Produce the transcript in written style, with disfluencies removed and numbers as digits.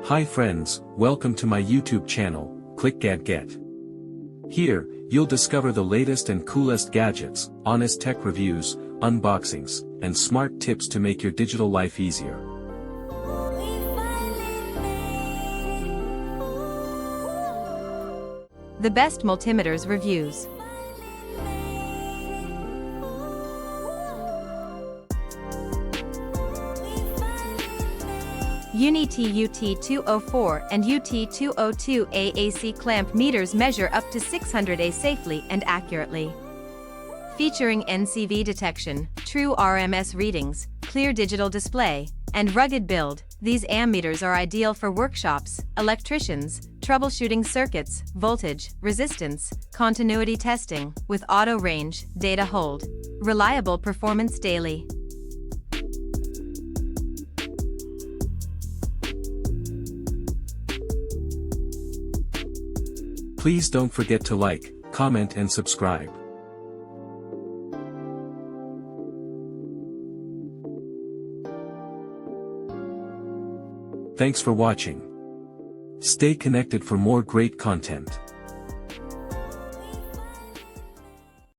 Hi friends, welcome to my YouTube channel, clickgatget. Here, you'll discover the latest and coolest gadgets, honest tech reviews, unboxings, and smart tips to make your digital life easier. The best multimeters reviews. UNI-T UT204 and UT202 AC clamp meters measure up to 600A safely and accurately. Featuring NCV detection, true RMS readings, clear digital display, and rugged build, these ammeters are ideal for workshops, electricians, troubleshooting circuits, voltage, resistance, continuity testing, with auto range, data hold. Reliable performance daily. Please don't forget to like, comment and subscribe. Thanks for watching. Stay connected for more great content.